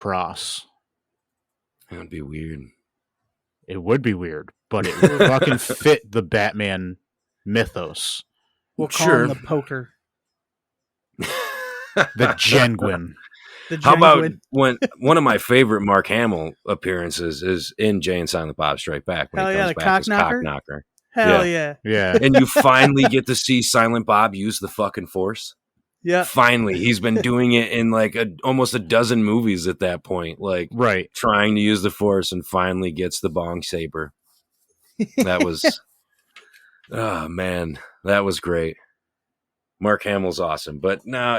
Pros. That would be weird. It would be weird, but it would fucking fit the Batman mythos. We'll call him the poker. The Genuine. How about when one of my favorite Mark Hamill appearances is in Jay and Silent Bob Strike Back when he comes back as Cock Knocker. Hell yeah. And you finally get to see Silent Bob use the fucking Force. Yeah. Finally, he's been doing it in like almost a dozen movies at that point, like trying to use the Force, and finally gets the bong saber. That was, oh man, that was great. Mark Hamill's awesome, but no,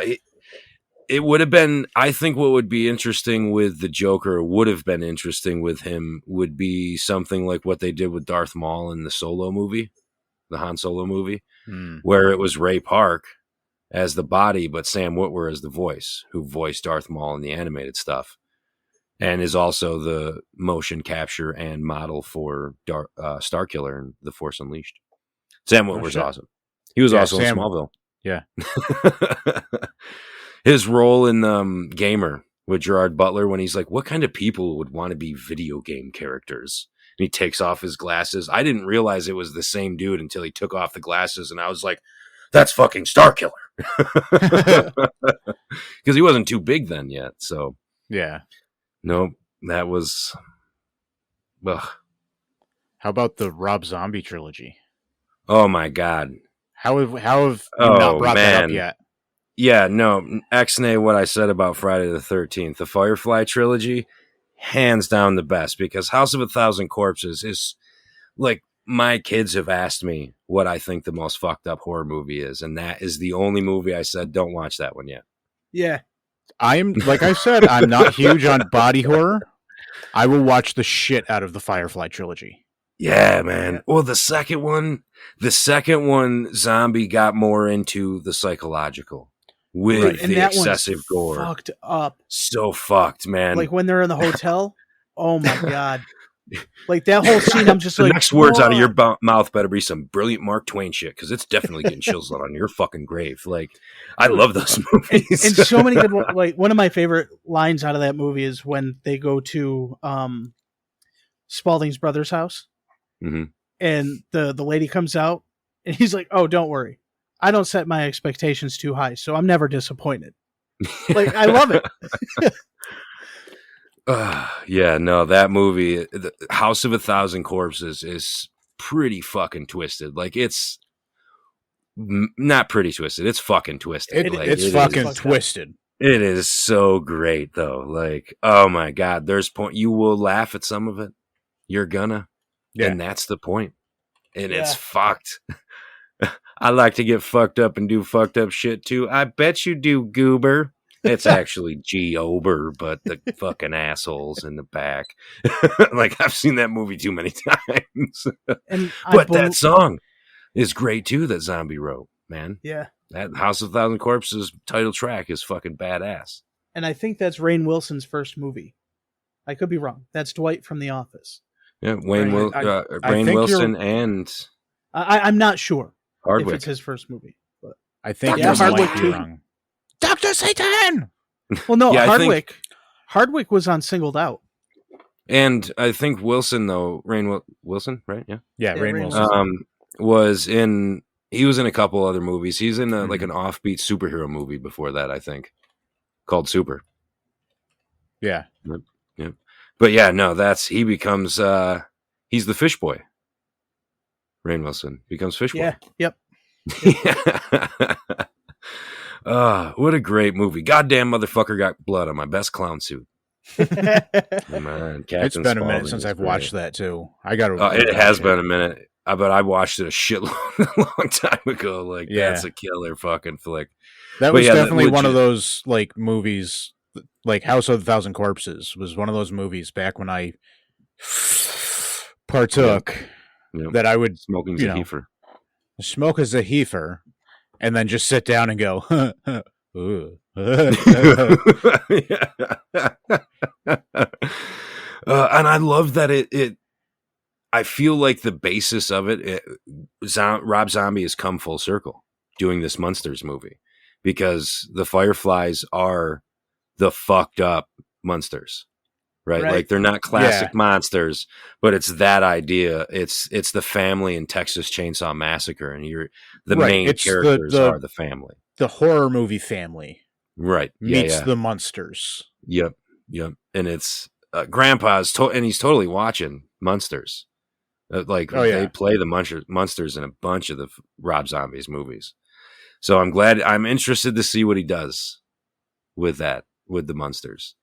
it would have been. I think what would be interesting with the Joker would have been interesting with him would be something like what they did with Darth Maul in the Solo movie, the Han Solo movie, where it was Ray Park as the body, but Sam Witwer as the voice, who voiced Darth Maul in the animated stuff, and is also the motion capture and model for Starkiller and The Force Unleashed. Sam Witwer's awesome. He was also in Smallville. Yeah. His role in Gamer with Gerard Butler when he's like, what kind of people would want to be video game characters? And he takes off his glasses. I didn't realize it was the same dude until he took off the glasses, and I was like, that's fucking Starkiller. Because he wasn't too big then yet. So yeah. No, that was. Ugh. How about the Rob Zombie trilogy? Oh my God. How have you not brought that up yet? Yeah, no. X-nay what I said about Friday the 13th. The Firefly trilogy, hands down the best, because House of a Thousand Corpses is like, my kids have asked me what I think the most fucked up horror movie is, and that is the only movie I said, don't watch that one yet. Yeah. Like I said, I'm not huge on body horror. I will watch the shit out of the Firefly trilogy. Yeah, man. Well, the second one, Zombie got more into the psychological with the excessive gore. Fucked up. So fucked, man. Like when they're in the hotel. Oh my God. Like that whole scene, I'm just the like, next words out of your mouth better be some brilliant Mark Twain shit, because it's definitely getting chills on your fucking grave. Like, I love those movies. And so many good, like one of my favorite lines out of that movie is when they go to Spalding's brother's house, and the lady comes out, and he's like, "Oh, don't worry, I don't set my expectations too high, so I'm never disappointed." Like, I love it. Yeah, no, that movie, the House of a Thousand Corpses, is pretty fucking twisted. Like, it's not pretty twisted. It's fucking twisted. It's fucking twisted. It is so great, though. Like, oh my God, you will laugh at some of it. You're gonna. Yeah. And that's the point. And it's fucked. I like to get fucked up and do fucked up shit, too. I bet you do, goober. It's actually G. Ober, but the fucking assholes in the back. Like, I've seen that movie too many times. But that song is great, too, that Zombie wrote, man. Yeah. That House of a Thousand Corpses title track is fucking badass. And I think that's Rainn Wilson's first movie. I could be wrong. That's Dwight from The Office. Yeah, Rainn Wilson and... I'm not sure Hardwick. if it's his first movie. But I think Hardwick too. Wrong. Dr. Satan! Well, no, Hardwick was on Singled Out. And I think Wilson, though, Rainn Wilson, right? Yeah. Yeah, Rainn Wilson. He was in a couple other movies. He's in like an offbeat superhero movie before that, I think, called Super. Yeah. Yep. But yeah, no, he becomes, he's the fish boy. Rainn Wilson becomes fish boy. Yeah, yep. What a great movie. Goddamn motherfucker got blood on my best clown suit. Man, it's been a minute since I've watched that too. I got to. It has been a minute, but I watched it a long time ago. Like, that's a killer fucking flick. That was definitely one of those like movies, like House of a Thousand Corpses was one of those movies back when I partook that I would smoking as a heifer. Smoke as a heifer. And then just sit down and go, ooh. And I love that I feel like the basis of Rob Zombie has come full circle doing this Monsters movie, because the Fireflies are the fucked up monsters, right? Like they're not classic monsters, but it's that idea. It's the family in Texas Chainsaw Massacre, and the main characters are the family. The horror movie family. Right. Meets the monsters. Yep. And it's Grandpa's and he's totally watching Monsters. They play the monsters in a bunch of the Rob Zombies movies. So I'm interested to see what he does with that, with the monsters.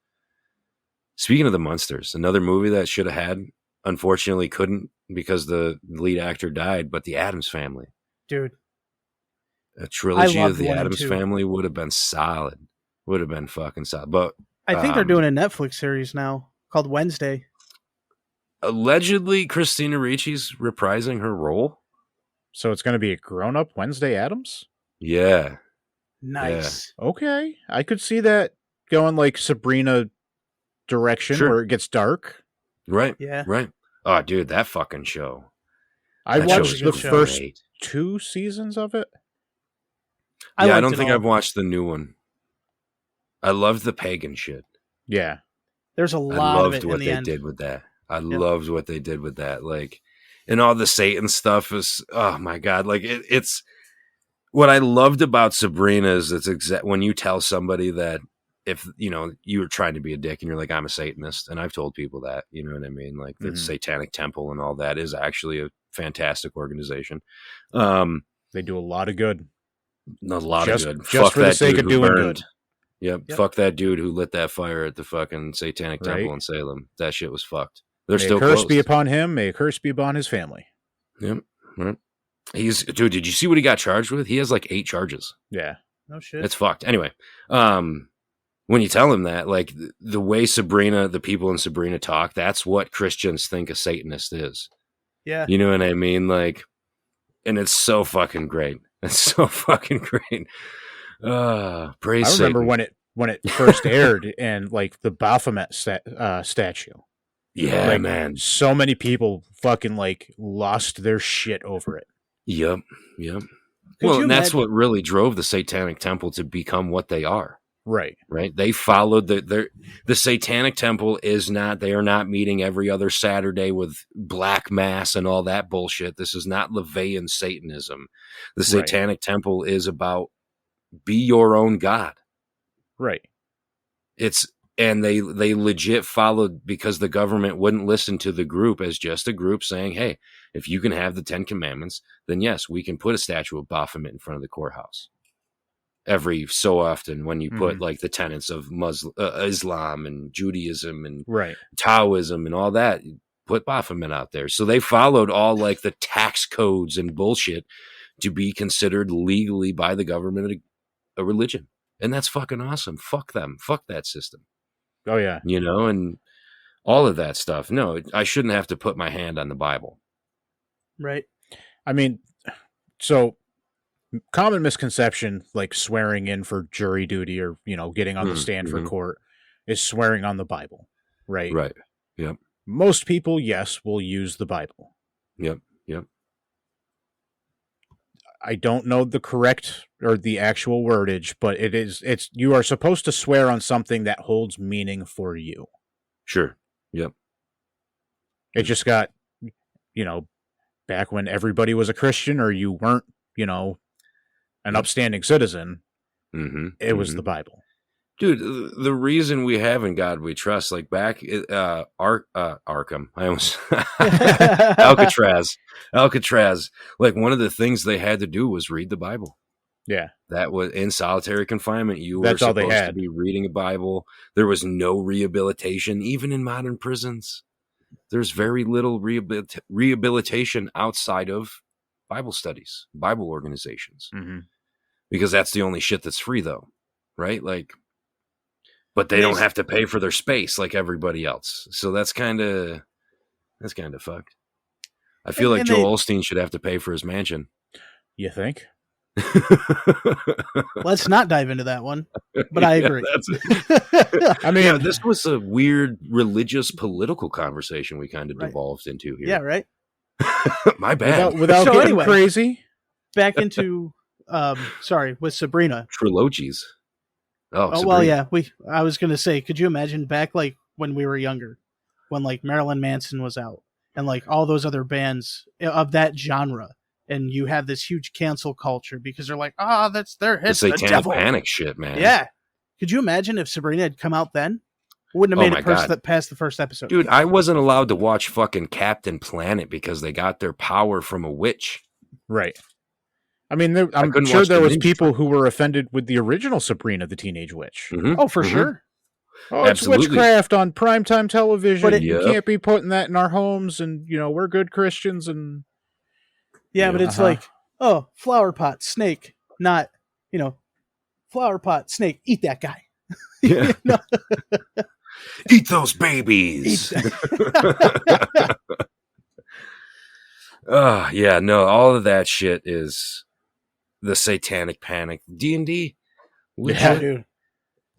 Speaking of the monsters, another movie that should have had, unfortunately couldn't because the lead actor died, but The Addams Family. Dude. A trilogy of The Addams Family would have been solid. Would have been fucking solid. But I think they're doing a Netflix series now called Wednesday. Allegedly, Christina Ricci's reprising her role. So it's going to be a grown-up Wednesday Addams? Yeah. Nice. Yeah. Okay. I could see that going like Sabrina direction where it gets dark. Right. Yeah. Right. Oh, dude, that fucking show. I watched the first 2 seasons of it. I don't think I've watched the new one. I loved the pagan shit. Yeah. There's a lot of it in the end. I loved what they did with that. Loved what they did with that. Like, and all the Satan stuff is, oh my God. Like it's what I loved about Sabrina is when you tell somebody that if, you were trying to be a dick and you're like, I'm a Satanist. And I've told people that, you know what I mean? Like the Satanic Temple and all that is actually a fantastic organization. They do a lot of good. A lot of good. Just fuck for the sake of doing good. Yep. Fuck that dude who lit that fire at the fucking Satanic Temple in Salem. That shit was fucked. They're still closed. May a curse be upon him. May a curse be upon his family. Yep. Right. Dude, did you see what he got charged with? He has like 8 charges. Yeah. No shit. It's fucked. Anyway, when you tell him that, like the way the people in Sabrina talk, that's what Christians think a Satanist is. Yeah. You know what I mean? Like, and it's so fucking great. It's so fucking great. Praise I remember Satan. when it first aired and like the Baphomet statue. Yeah, like, man. So many people fucking like lost their shit over it. Yep. Well, and that's what really drove the Satanic Temple to become what they are. Right. They followed the Satanic Temple they are not meeting every other Saturday with black mass and all that bullshit. This is not LaVeyan Satanism. The Satanic Temple is about be your own God. Right. And they legit followed because the government wouldn't listen to the group as just a group saying, hey, if you can have the 10 Commandments, then yes, we can put a statue of Baphomet in front of the courthouse. Every so often when you put like the tenets of Islam and Judaism and Taoism and all that, put Baphomet out there. So they followed all like the tax codes and bullshit to be considered legally by the government a religion. And that's fucking awesome. Fuck them. Fuck that system. Oh, yeah. And all of that stuff. No, I shouldn't have to put my hand on the Bible. Right. I mean, so common misconception, like swearing in for jury duty or, getting on the stand for court is swearing on the Bible. Right. Right. Yep. Most people, yes, will use the Bible. Yep. I don't know the correct or the actual wordage, but you are supposed to swear on something that holds meaning for you. Sure. Yep. It just got, back when everybody was a Christian or you weren't, an upstanding citizen, it was the Bible. Dude, the reason we have In God We Trust, like back Arkham, I almost Alcatraz, like one of the things they had to do was read the Bible. Yeah. That was in solitary confinement. That's were supposed to be reading a Bible. There was no rehabilitation, even in modern prisons. There's very little rehabilitation outside of Bible studies, Bible organizations. Because that's the only shit that's free though. Right? Like, but they don't have to pay for their space like everybody else. So that's kind of fucked. I feel like Joel Osteen should have to pay for his mansion. You think? Let's not dive into that one, but I agree. I mean, this was a weird religious political conversation we kind of devolved into here. Yeah, right. My bad. Without getting crazy. Back into, with Sabrina. Trilogies. Oh well, yeah. I was gonna say, could you imagine back like when we were younger, when like Marilyn Manson was out and like all those other bands of that genre, and you have this huge cancel culture because they're like, that's their hits, the Satanic Panic shit, man. Yeah. Could you imagine if Sabrina had come out then? Wouldn't have made it past the first episode. Dude, I wasn't allowed to watch fucking Captain Planet because they got their power from a witch. Right. I mean, I'm sure there was people who were offended with the original Sabrina the Teenage Witch. Mm-hmm. Oh, for sure. Oh, it's witchcraft on primetime television. But you can't be putting that in our homes, and we're good Christians. And but it's like, flower pot snake, not flower pot snake. Eat that guy. Yeah. Eat those babies. All of that shit is the Satanic Panic. D&D, dude.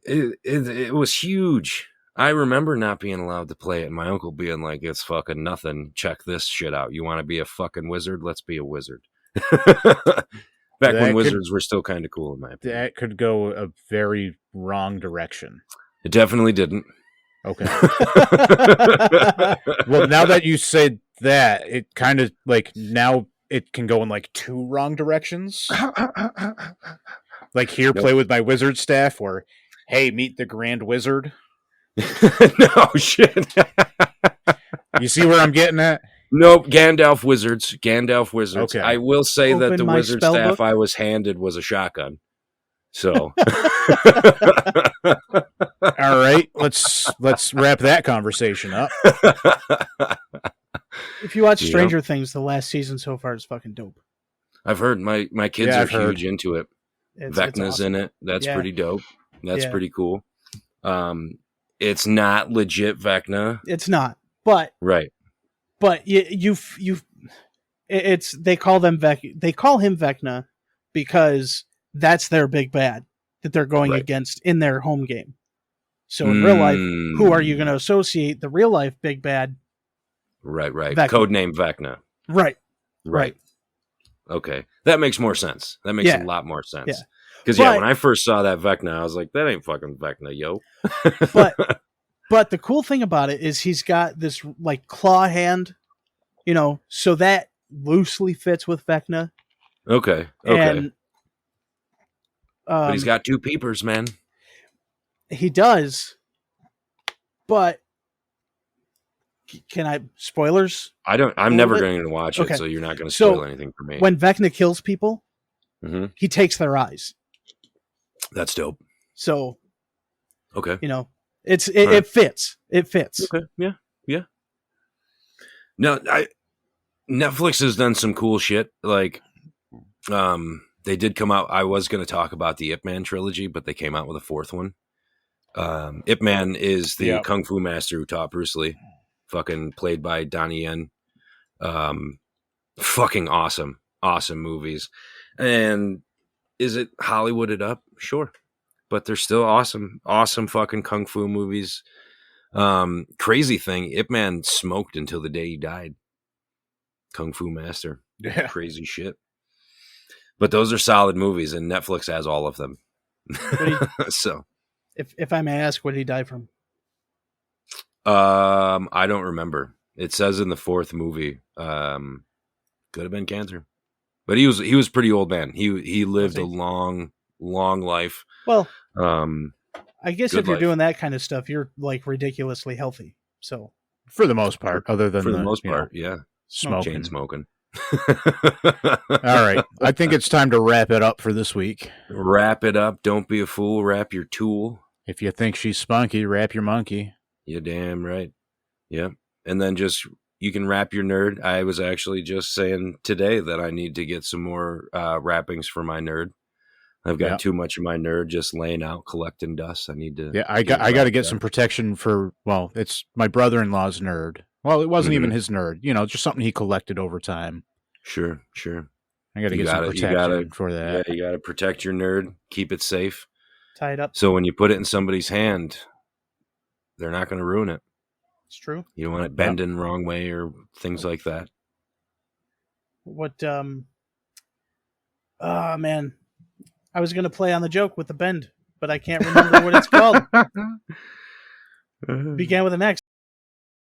It was huge. I remember not being allowed to play it, and my uncle being like, "It's fucking nothing. Check this shit out. You want to be a fucking wizard? Let's be a wizard." Back when wizards were still kind of cool, in my opinion. That could go a very wrong direction. It definitely didn't. Okay. Well, now that you said that, it kind of like now it can go in like two wrong directions. Like here, play with my wizard staff, or hey, meet the Grand Wizard. No shit. You see where I'm getting at? Nope, Gandalf Wizards. Okay. I will say that the wizard staff I was handed was a shotgun. So, all right, let's wrap that conversation up. If you watch Stranger Things, the last season so far is fucking dope. I've heard my kids are huge into it. Vecna's awesome. In it. That's pretty dope. That's pretty cool. It's not legit Vecna. It's not, but right. But they call him Vecna because that's their big bad that they're going against in their home game. So in real life, who are you going to associate the real life big bad? Right. Vecna. Codename Vecna. Right. Okay. That makes more sense. That makes a lot more sense. Yeah. Because when I first saw that Vecna, I was like, that ain't fucking Vecna, yo. But the cool thing about it is he's got this like claw hand, so that loosely fits with Vecna. Okay. And, but he's got two peepers, man. He does. But can I spoilers? I'm never going to watch it, so you're not going to spoil anything for me. When Vecna kills people, he takes their eyes. That's dope. So, okay, it fits. It fits. Okay, yeah. No, Netflix has done some cool shit. Like, they did come out. I was going to talk about the Ip Man trilogy, but they came out with a fourth one. Ip Man is the kung fu master who taught Bruce Lee. Fucking played by Donnie Yen. Fucking awesome movies. And is it Hollywooded up? Sure. But they're still awesome fucking kung fu movies. Crazy thing, Ip Man smoked until the day he died. Kung Fu Master. Yeah. Crazy shit. But those are solid movies, and Netflix has all of them. So, if I may ask, what did he die from? I don't remember. It says in the fourth movie. Could have been cancer, but he was pretty old man. He lived a long life. Well, I guess if you're doing that kind of stuff, you're like ridiculously healthy. So for the most part, other than for the most part, chain smoking. All right, I think it's time to wrap it up for this week. Wrap it up. Don't be a fool. Wrap your tool. If you think she's spunky, wrap your monkey. You're damn right. Yeah, and then you can wrap your nerd. I was actually just saying today that I need to get some more wrappings for my nerd. I've got too much of my nerd just laying out, collecting dust. I need to. Yeah, I got to get some protection for. Well, it's my brother-in-law's nerd. Well, it wasn't even his nerd. Just something he collected over time. Sure. I got to get some protection for that. Yeah, you got to protect your nerd. Keep it safe. Tie it up. So when you put it in somebody's hand, they're not going to ruin it. It's true. You don't want it bending the wrong way or things like that. What? Man, I was going to play on the joke with the bend. but I can't remember what it's called. Began with an X.